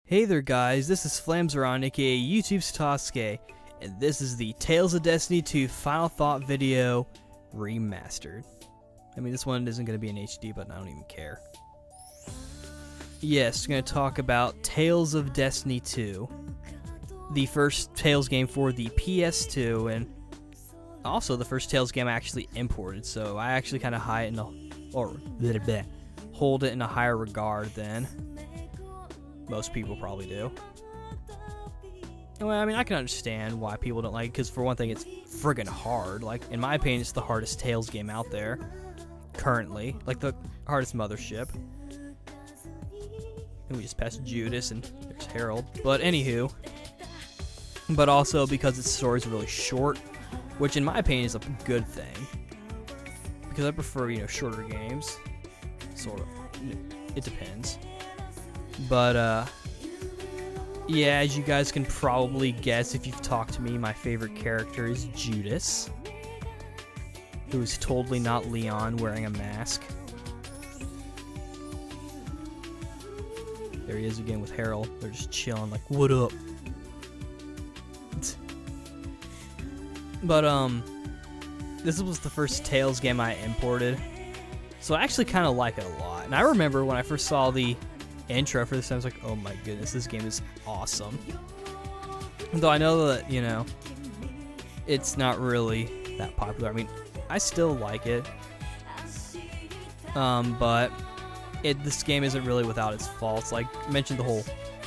Hey there guys, this is Flamzeron, aka YouTube Satosuke, and this is the Tales of Destiny 2 Final Thought video remastered. I mean, this one isn't going to be in HD, but I don't even care. Yes, we're going to talk about Tales of Destiny 2, the first Tales game for the PS2, and also the first Tales game I actually imported, so I actually kind of hold it in a higher regard than most people probably do. Well, I mean, I can understand why people don't like it, because for one thing, it's friggin' hard. Like, in my opinion, it's the hardest Tales game out there, currently. Like, the hardest mothership. And we just passed Judas, and there's Harold. But anywho, but also because its story's really short, which in my opinion is a good thing. Because I prefer, shorter games. Sort of. It depends. But, yeah, as you guys can probably guess if you've talked to me, my favorite character is Judas, who is totally not Leon wearing a mask. There he is again with Harold. They're just chilling like, what up? But, this was the first Tales game I imported, so I actually kind of like it a lot. And I remember when I first saw the intro for this, I was like, oh my goodness, this game is awesome. Though I know that, it's not really that popular. I mean, I still like it. But this game isn't really without its faults. Like I mentioned,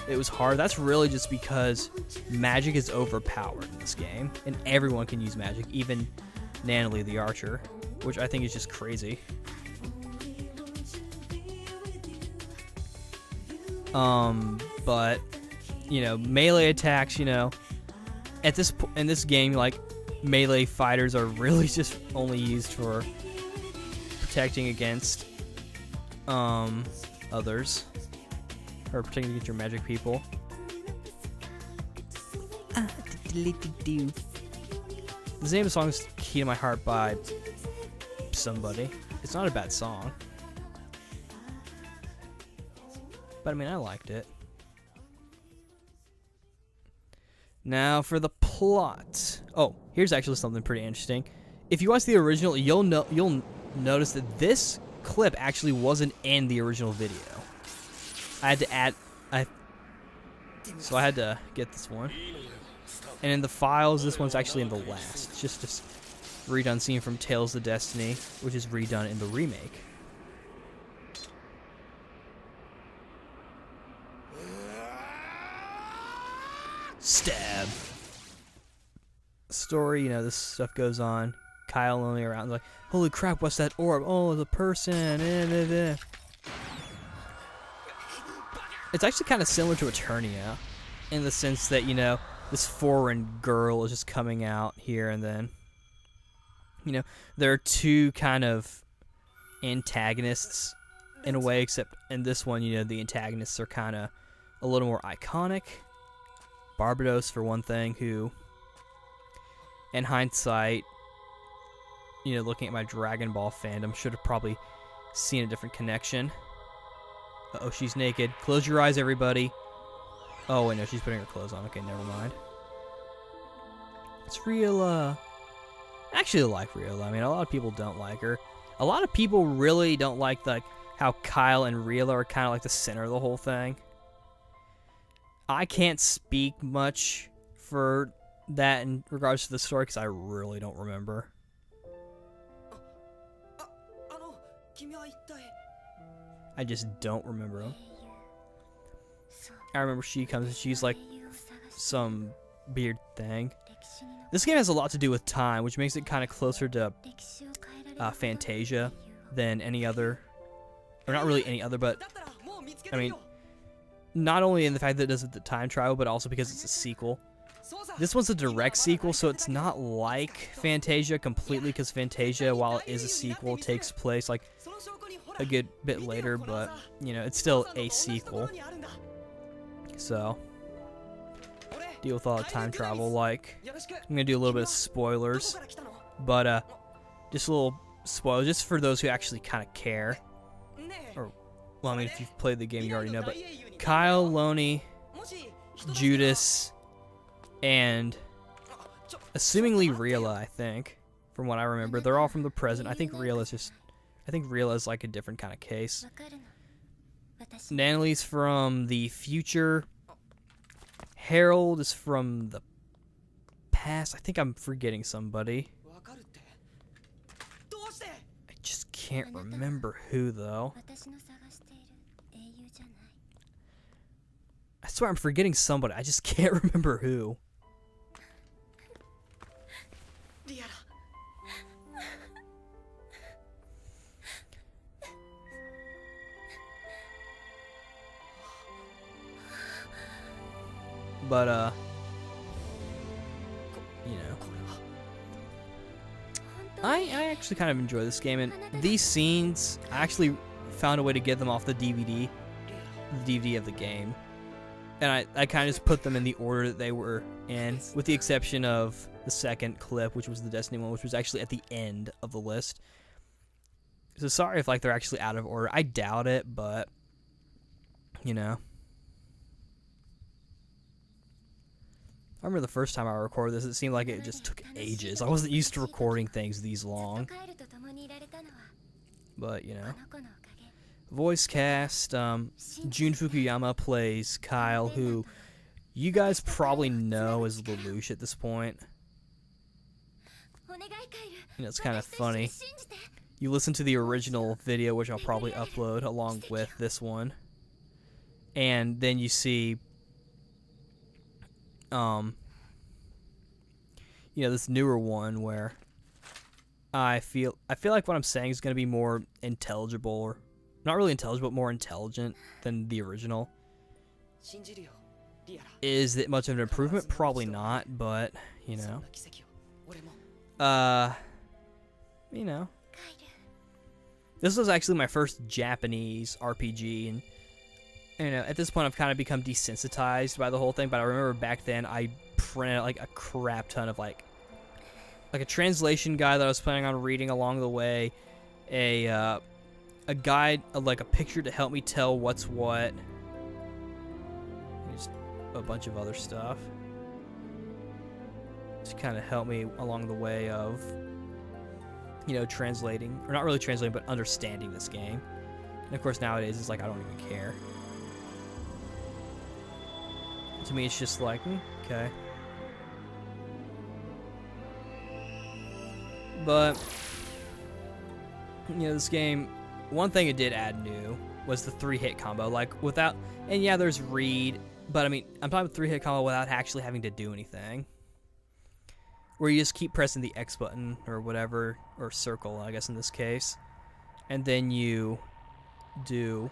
it was hard. That's really just because magic is overpowered in this game, and everyone can use magic, even Natalie the Archer, which I think is just crazy. But melee attacks, at in this game, like, melee fighters are really just only used for protecting against others, or protecting against your magic people. The name of the song is Key to My Heart by somebody. It's not a bad song. But I mean, I liked it. Now for the plot. Oh, here's actually something pretty interesting. If you watch the original, you'll notice that this clip actually wasn't in the original video. I had to add, so I had to get this one. And in the files, this one's actually in the last. It's just this redone scene from Tales of Destiny, which is redone in the remake. Stab. Story, this stuff goes on. Kyle only around like, holy crap, what's that orb? Oh, the person. It's actually kind of similar to Eternia, in the sense that, this foreign girl is just coming out here, and then, there are two kind of antagonists in a way, except in this one, the antagonists are kind of a little more iconic. Barbados, for one thing, who, in hindsight, looking at my Dragon Ball fandom, should have probably seen a different connection. Uh-oh, she's naked. Close your eyes, everybody. Oh, wait, no, she's putting her clothes on. Okay, never mind. It's Rila. I actually like Rila. I mean, a lot of people don't like her. A lot of people really don't like, how Kyle and Rila are kind of like the center of the whole thing. I can't speak much for that in regards to the story, because I really don't remember. I just don't remember them. I remember she comes and she's like some weird thing. This game has a lot to do with time, which makes it kind of closer to Fantasia than any other, or not really any other, but I mean, not only in the fact that it does the time travel, but also because it's a sequel. This one's a direct sequel, so it's not like Fantasia completely, because Fantasia, while it is a sequel, takes place like a good bit later, but it's still a sequel. So deal with all the time travel. Like, I'm gonna do a little bit of spoilers, but just a little spoilers just for those who actually kind of care. Or, well, I mean, if you've played the game, you already know, but Kyle, Lonnie, Judas, and assumingly Rila, I think, from what I remember. They're all from the present. I think Rila is like a different kind of case. Nanali's from the future. Harold is from the past. I think I'm forgetting somebody. I just can't remember who, though. I swear I'm forgetting somebody. I just can't remember who. But, you know, I actually kind of enjoy this game, and these scenes, I actually found a way to get them off the DVD of the game, and I kind of just put them in the order that they were in, with the exception of the second clip, which was the Destiny one, which was actually at the end of the list. So sorry if, like, they're actually out of order. I doubt it, but, you know. I remember the first time I recorded this, it seemed like it just took ages. I wasn't used to recording things these long. But, you know. Voice cast, Jun Fukuyama plays Kyle, who you guys probably know as Lelouch at this point. You know, it's kind of funny. You listen to the original video, which I'll probably upload along with this one. And then you see... you know, this newer one where I feel like what I'm saying is going to be more intelligible, or not really intelligible, but more intelligent than the original. Is it much of an improvement? Probably not, but, you know. You know. This was actually my first Japanese RPG, and you know, at this point I've kind of become desensitized by the whole thing, but I remember back then I printed out like a crap ton of like a translation guide that I was planning on reading along the way, a guide, like a picture to help me tell what's what, just a bunch of other stuff to kind of help me along the way of, you know, translating, or not really translating, but understanding this game. And of course nowadays it's like I don't even care. To me, it's just like, okay. But, you know, this game, one thing it did add new was the 3-hit combo. Like, without, and yeah, there's read, but I mean, I'm talking about 3-hit combo without actually having to do anything. Where you just keep pressing the X button, or whatever, or circle, I guess in this case. And then you do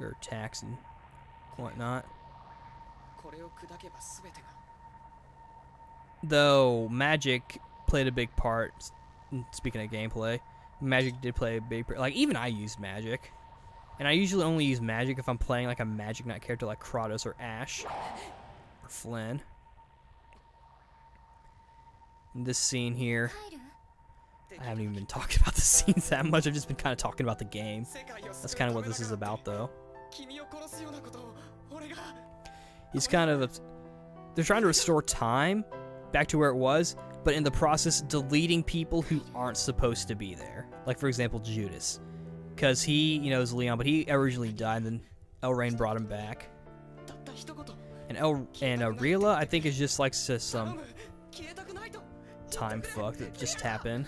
your attacks and whatnot. Though magic played a big part, speaking of gameplay, magic did play a big part. Like, even I used magic. And I usually only use magic if I'm playing like a Magic Knight character like Kratos or Ash or Flynn. In this scene here, I haven't even been talking about the scenes that much. I've just been kind of talking about the game. That's kind of what this is about, though. He's kind of... They're trying to restore time back to where it was, but in the process, deleting people who aren't supposed to be there. Like, for example, Judas. Because he, you know, is Leon, but he originally died, and then Elrain brought him back. And Rila, I think, is just like some time fuck that just happened.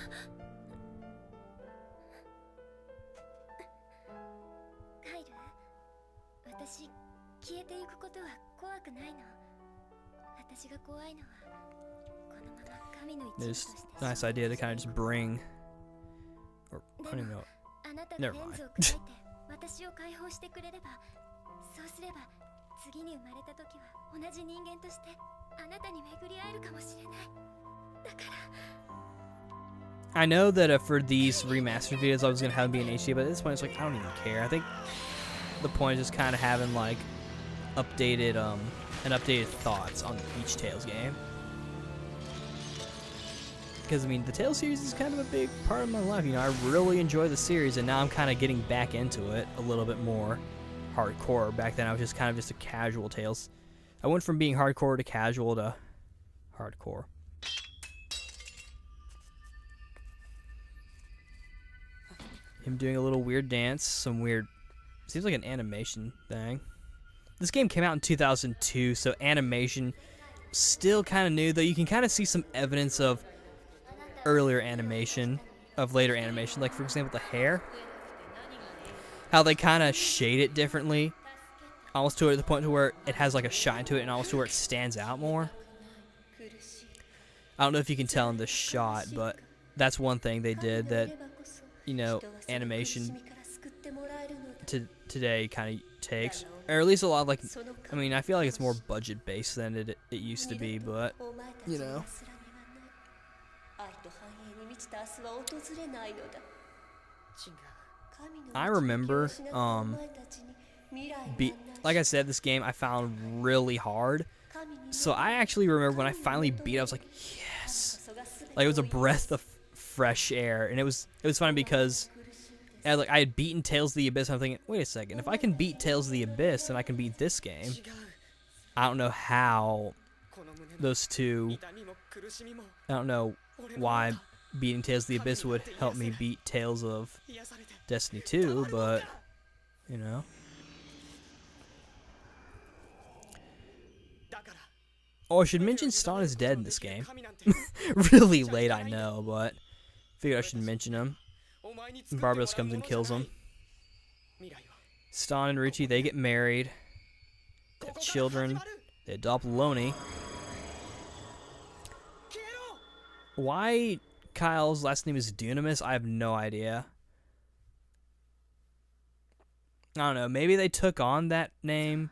There's a nice idea to kind of just bring, or I don't even know. Never mind. I know that for these remastered videos I was going to have them be in HD, but at this point it's like, I don't even care. I think the point is just kind of having like updated thoughts on each Tales game. Because, I mean, the Tales series is kind of a big part of my life. You know, I really enjoy the series, and now I'm kind of getting back into it a little bit more. hardcore. Back then I was just kind of just a casual Tales. I went from being hardcore to casual to hardcore. Him doing a little weird dance, some weird, seems like an animation thing. This game came out in 2002, so animation still kind of new, though you can kind of see some evidence of earlier animation, of later animation, like for example the hair. How they kind of shade it differently, almost to the point to where it has like a shine to it and almost to where it stands out more. I don't know if you can tell in this shot, but that's one thing they did that, you know, animation today kind of takes. Or at least a lot of, like, I mean, I feel like it's more budget based than it used to be, but, you know. I remember, like I said, this game I found really hard. So I actually remember when I finally beat it, I was like, yes. Like, it was a breath of fresh air. And it was funny because I had beaten Tales of the Abyss, and I'm thinking, wait a second, if I can beat Tales of the Abyss, then I can beat this game. I don't know how those two, I don't know why beating Tales of the Abyss would help me beat Tales of Destiny 2, but, you know. Oh, I should mention Ston is dead in this game. Really late, I know, but figured I should mention him. Barbados comes and kills him. Ston and Richie, they get married. They have children. They adopt Loney. Why Kyle's last name is Dunamis, I have no idea. I don't know, maybe they took on that name.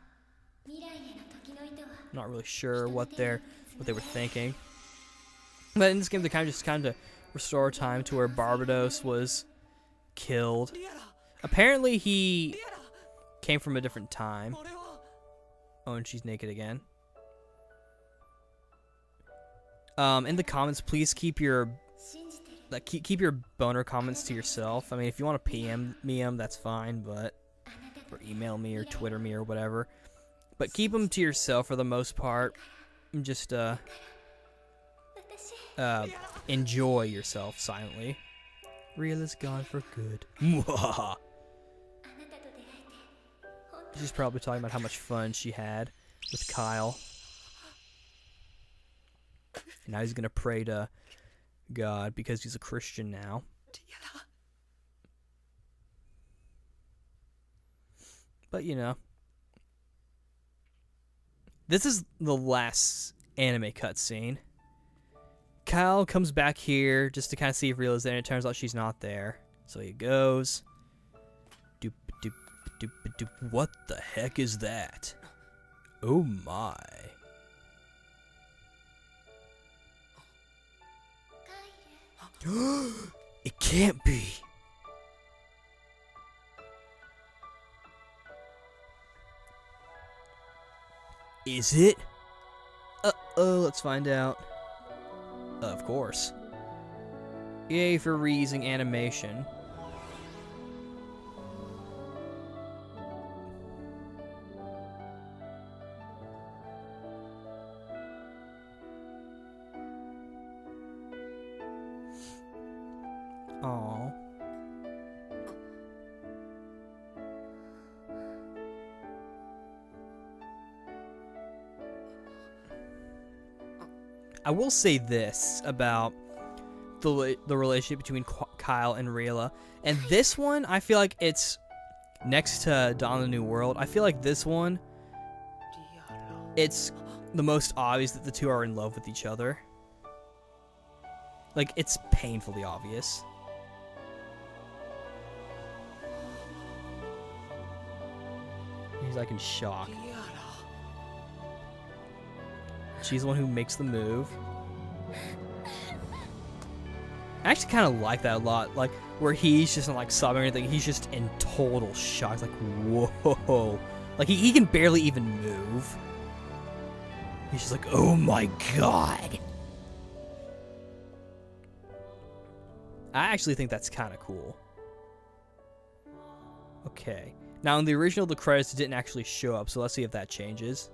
Not really sure what they were thinking. But in this game, they kind of restore time to where Barbados was killed. Apparently, he came from a different time. Oh, and she's naked again. In the comments, please keep your keep your boner comments to yourself. I mean, if you want to PM me them, that's fine, but or email me or Twitter me or whatever. But keep them to yourself for the most part. And just enjoy yourself silently. Real is gone for good. She's probably talking about how much fun she had with Kyle. And now he's gonna pray to God because he's a Christian now. But you know, this is the last anime cutscene. Kyle comes back here just to kind of see if Rila is there, and it turns out she's not there. So he goes. Doop, doop, doop, doop. What the heck is that? Oh my. It can't be. Is it? Uh-oh, let's find out. Of course. Yay for reusing animation. Aww. I will say this about the relationship between Kyle and Rayla. And this one, I feel like it's next to Dawn of the New World. I feel like this one, it's the most obvious that the two are in love with each other. Like, it's painfully obvious. He's like in shock. She's the one who makes the move. I actually kind of like that a lot. Like, where he's just not like sobbing or anything. He's just in total shock. Like, whoa. Like, he can barely even move. He's just like, oh my god. I actually think that's kind of cool. Okay. Now, in the original, the credits didn't actually show up, so let's see if that changes.